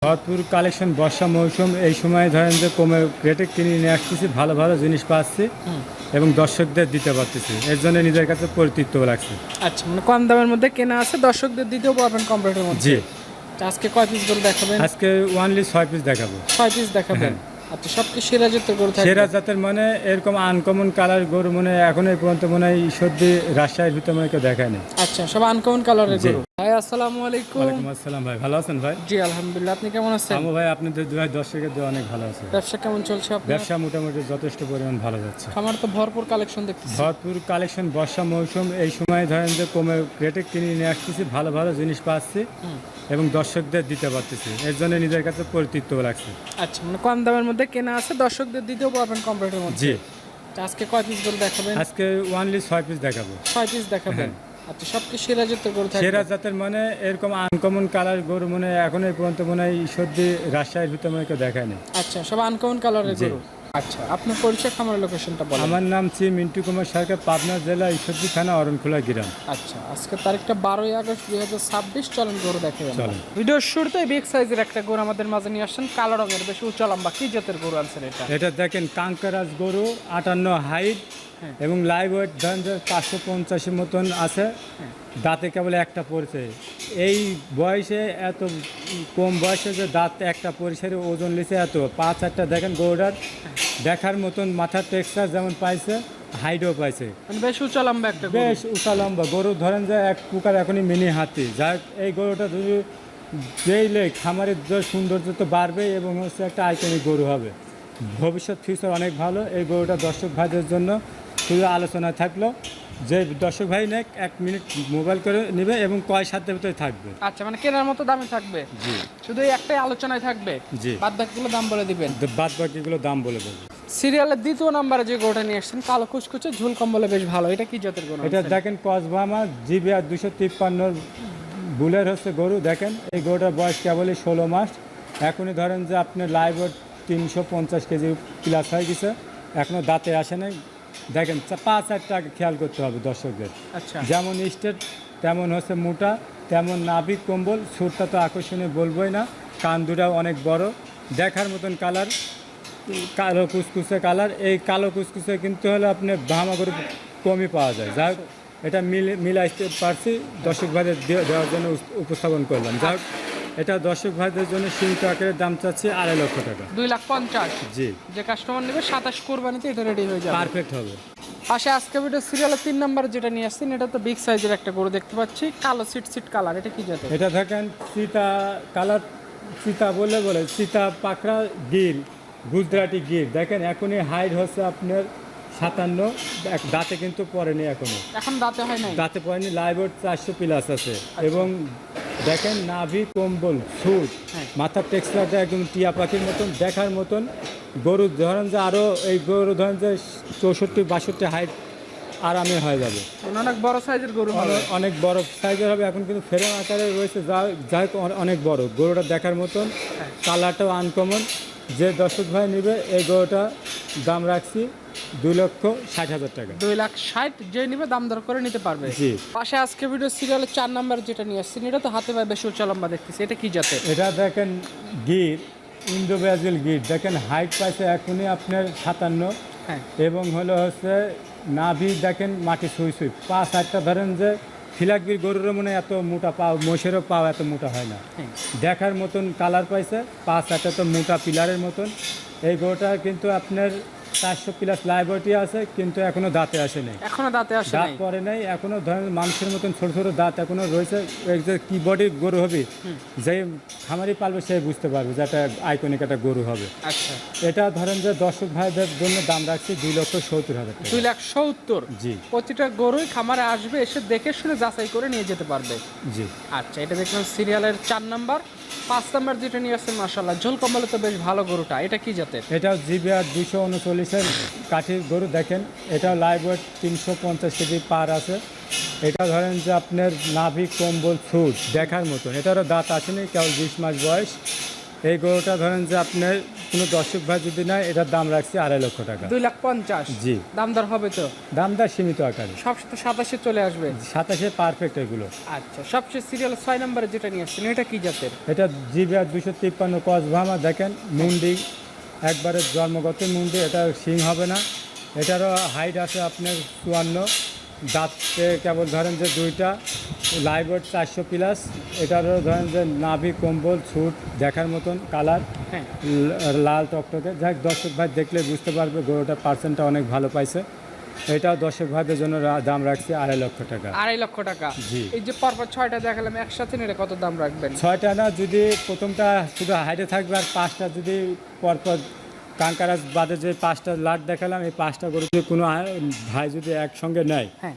ভরপুর কালেকশন বর্ষা মৌসুম এই সময় ধরেন যে কমে রেটে কিনে নিয়ে আসতেছি, ভালো ভালো জিনিস পাচ্ছি এবং দর্শকদের দিতে পারতেছি। এর জন্য নিজের কাছে পরিতৃপ্ত লাগছে। আচ্ছা, মানে কম দামের মধ্যে কেনা আছে, দর্শকদের দিতেও পারবেন কম রেটের মধ্যে। জি, তা আজকে কয় পিস গরু দেখাবেন? আজকে ওনলি 6 পিস দেখাবো। 6 পিস দেখাবেন। আচ্ছা, সব কি সেরা জাতের গরু থাকবে? সেরা জাতের মানে এরকম আনকমন কালার গরু মনে হয় এখন এই পর্যন্ত মনে হয় সর্দি রাজশাহীর ভিতরে মনে হয় কেউ দেখায়নি। আচ্ছা, সব আনকমন কালারের জি। গরু। ভাই আসসালামু আলাইকুম। ওয়ালাইকুম আসসালাম ভাই, ভালো আছেন ভাই? জি আলহামদুলিল্লাহ, আপনি কেমন আছেন? আমু ভাই আপনাদের দুই দর্শকের দোয়া অনেক ভালো আছে। ব্যবসা কেমন চলছে আপনার? ব্যবসা মোটামুটি যথেষ্ট পরিমাণ ভালো যাচ্ছে। আমার তো ভরপুর কালেকশন দেখতেছি। ভরপুর কালেকশন বর্ষা মৌসুম এই সময় ধরেন যে কমে রেটে কিনে নিয়ে আসতেছি, ভালো ভালো জিনিস পাচ্ছি এবং দর্শকদের দিতে পারতেছি। এর জন্য নিজের কাছে পরিতৃপ্ত লাগছে। আচ্ছা, মানে কম দামের মধ্যে কেনা আছে, দর্শকদের দিতেও পারবেন কম রেটের মধ্যে। জি, তা আজকে কয় পিস গরু দেখাবেন? আজকে ওনলি 6 পিস দেখাবো। 6 পিস দেখাবেন। আচ্ছা, সব কি সেরা জাতের গরু থাকবে? সেরা জাতের মানে এরকম আনকমন কালার গরু মনে হয় এখন এই পর্যন্ত মনে হয় সর্দি রাজশাহীর ভিতরে মনে হয় কেউ দেখায়নি। আচ্ছা, সব আনকমন কালারের জি। গরু। আচ্ছা, আপনার পরিচয়, খামারের লোকেশনটা বলেন। আমার নাম মিন্টু কুমার সরকার, পাবনা জেলা ঈশ্বরদী থানা, অরণখোলা গ্রাম। আচ্ছা, আজকে তারিখটা 12ই আগস্ট 2026। চলেন গরু দেখে চলেন। ভিডিওর শুরুতে বিগ সাইজের একটা গরু আমাদের মাঝে নিয়ে আসছেন, কালো রঙের, বেশি উঁচা লম্বা। কি জাতের গরু আনছেন এটা? এটা দেখেন কাঙ্কারাজ গরু, 58 হাইট এবং লাইভ ওয়েট ধরেন যে 550 মতন আছে। দাঁতে কেবল একটা পড়ছে। এই বয়সে এত কম বয়সে যে দাঁত একটা পড়ছে, ওজন লিছে এত 5-8টা। দেখেন গরুটার দেখার মতন মাথার টেক্সচার যেমন পাইছে, হাইটও পাইছে, মানে বেশ উঁচা লম্বা একটা গরু। বেশ উঁচা লম্বা গরু। ধরেন যে এক প্রকার এখনই মিনি হাতি। যাক এই গরুটা যদি যেইলে খামারের যে সৌন্দর্য তো বাড়বে এবং হচ্ছে একটা আইকনিক গরু হবে। ভবিষ্যৎ ফিউচার অনেক ভালো। এই গরুটা দর্শক ভাইদের জন্য শুধু আলোচনায় থাকলো, যে দর্শক ভাই নেক 1 মিনিট মোবাইল করে নেবে এবং কয় সাধ্যের ভিতরে থাকবে। আচ্ছা, মানে কেনার মতো দামে থাকবে। জি, শুধু এই একটাই আলোচনায় থাকবে। জি। বাদ বাকিগুলো দাম বলে দিবেন। বাদ বাকিগুলো দাম বলে দেবো। সিরিয়ালের দ্বিতীয় নাম্বারে যে গরুটা নিয়ে আসছেন, কালো কুচকুচে, ঝুল কম্বলে বেশ ভালো। এটা কি জাতের গরু? এটা দেখেন কসবামা জিবিআর 253 বুলের হচ্ছে গরু। দেখেন এই গরুটার বয়স কেবলই 16 মাস। এখনই ধরেন যে আপনার লাইভ ওয়েট 350 কেজি প্লাস হয়ে গেছে, এখনও দাঁতে আসে নাই। দেখেন 5-8টা খেয়াল করতে হবে দর্শকদের। আচ্ছা, যেমন স্টেট তেমন হচ্ছে মোটা, তেমন নাভিক কম্বল। সুরটা তো আকর্ষণীয় বলবোই না। কান দুটাও অনেক বড়, দেখার মতন কালার, কালো কুচকুচে কালার। এই কালো কুচকুচে কিন্তু হলে আপনি ভামা করে কমই পাওয়া যায়। যাই হোক, এটা মিলাইতে পারছি, দর্শক ভাইদের দেওয়ার জন্য উপস্থাপন করলাম। যাই হোক, এটা দর্শক ভাইদের জন্য সীমিত আকারের দাম চাচ্ছি 2.5 লক্ষ টাকা। 2,50,000। জি, যে কাস্টমার নেবে 27 কোরবানিতে এটা রেডি হয়ে যাবে। পারফেক্ট হবে। পাশে আজকে ভিডিও সিরিয়ালের 3 নাম্বার যেটা নিয়ে আসছেন, এটা তো বিগ সাইজের একটা গরু দেখতে পাচ্ছি, কালো সিট কালার। এটা কি জাতের? এটা দেখেন চিতা কালার, চিতা বলে চিতা পাকড়া গির, গুজরাটি গির। দেখেন এখনই হাইট হচ্ছে আপনার 57। দাঁতে কিন্তু পড়েনি এখনো, এখন দাঁতে হয় নাই। দাঁতে পড়েনি। লাইভ ওয়েট 400 প্লাস আছে। এবং দেখেন নাভি কম্বল, সুট, মাথার টেক্সচারটা একদম টিয়া পাখির মতন, দেখার মতন গরু। ধরেন যে আরও এই গরু ধরেন যে 64-62 হাইট আরামে হয়ে যাবে। মানে অনেক বড় সাইজের গরু হবে। অনেক বড় সাইজের হবে। এখন কিন্তু ফ্রেম আকারে রয়েছে, যাই হোক অনেক বড় গরুটা দেখার মতন। কালারটাও আনকমন। যে দর্শক ভাই নেবে এই গরুটা দাম রাখছি 2,60,000 টাকা। 2,60,000 যে নিবে দাম দর করে নিতে পারবে। জি। পাশে আজকে ভিডিও সিরিয়ালের 4 নাম্বার যেটা নিয়ে আসছেন, এটা তো হাতে পায়ে বেশি উঁচা লম্বা দেখতেছি। এটা কি জাতের? এটা দেখেন গির, ইন্দো ব্রাজিল গির। দেখেন হাইট পাইছে এখনই আপনার 57। হ্যাঁ, এবং হচ্ছে নাভি দেখেন মাটি ছুঁই 5-8টা। ধরেন যে ফিলাকবির গরুরও মনে হয় এত মোটা পাও, মোষেরও পাও এত মোটা হয় না। দেখার মতন কালার পাইছে, 5-8টা তো মোটা পিলারের মতন। এই গরুটা কিন্তু আপনার 400 প্লাস লাইবটি আছে, কিন্তু এখনো দাঁতে আসে নাই। এখনো দাঁতে আসে দাঁত নাই। পরে নাই এখনো। ধরেন মানুষের মতন ছোট ছোট দাঁত এখনো রয়েছে। এই যে কি বডির গরু হবে, যে খামারি পালবে সে বুঝতে পারবে যে একটা আইকনিক একটা গরু হবে। আচ্ছা, এটা ধরেন যে দর্শক ভাইদের জন্য দাম রাখছি 2,70,000 টাকা। 2,70,000। জি, প্রতিটা গরুই খামারে আসবে, এসে দেখে শুনে যাচাই করে নিয়ে যেতে পারবে। জি। আচ্ছা, এটা দেখলাম সিরিয়ালের 4 নাম্বার। 5 নাম্বার যেটা নিয়ে আসছেন, মাশাআল্লাহ, ঝোল কম্বলে তো বেশ ভালো গরুটা। এটা কি জাতের? এটাও জিবিআর 239-এর কাঠির গরু। দেখেন এটাও লাইভ ওয়েট 350 কেজি পার আছে। এটা ধরেন যে আপনার নাভি কম্বল সুট দেখার মতন। এটারও দাঁত আসেনি, কেবল 20 মাস বয়স। এই গরুটা ধরেন যে আপনার কোনো দর্শক ভাই যদি নেয় এটার দাম রাখছি 2.5 লক্ষ টাকা। 2,50,000 জি। দাম দর হবে তো? দাম দর সীমিত আকারে, সব সাথে 27 চলে আসবে। 27 পারফেক্ট এগুলো। আচ্ছা, সবচেয়ে সিরিয়াল 6 নম্বরে যেটা নিয়ে আসছেন এটা কি জাতের? এটা জিবিআর 253 ক্রস ভামা, দেখেন মুন্ডি একবারে জন্মগত মুন্ডি, এটা শিং হবে না। এটারও হাইট আছে আপনার 54, দাঁতে কেবল ধরেন যে 2টা, লাইভওয়েট 400 প্লাস। এটারও ধরেন যে নাভি কম্বল ছুট দেখার মতন কালার, হ্যাঁ, লাল টকটকে। যাই হোক, দর্শক ভাই দেখলে বুঝতে পারবে গরুটা পার্সেন্টটা অনেক ভালো পাইছে। এটাও দর্শক ভাইদের জন্য দাম রাখছি 2.5 লক্ষ টাকা। 2.5 লক্ষ টাকা। জি। এই যে পরপর 6টা দেখালাম একসাথে নিলে কত দাম রাখবেন? 6টা না, যদি প্রথমটা শুধু হাইটে থাকবে আর 5টা যদি পরপর কাঙ্কারাজ বাদে যে 5টা লাট দেখালাম, এই 5টা গরু যদি কোনো ভাই যদি একসঙ্গে নেয়, হ্যাঁ,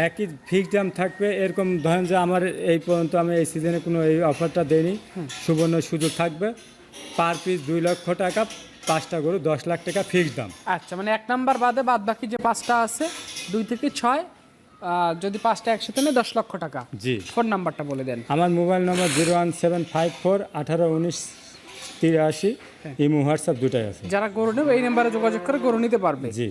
একই ফিক্সড দাম থাকবে। এরকম ধরেন যে আমার এই পর্যন্ত আমি এই সিজনে কোনো এই অফারটা দেইনি, সুবর্ণ সুযোগ থাকবে। পার পিস 2 লক্ষ টাকা, 5টা গরু 10 লাখ টাকা ফিক্সড দাম। আচ্ছা, মানে 1 নাম্বার বাদে বাদ বাকি যে 5টা আছে 2 থেকে 6, যদি 5টা একসাথে নেয় 10 লক্ষ টাকা। জি। ফোন নাম্বারটা বলে দেন। আমার মোবাইল নম্বর 01754181983। ইমো হোয়াটসঅ্যাপ দুটাই আছে। যারা গরু নেবে এই নাম্বারে যোগাযোগ করে গরু নিতে পারবে। জি।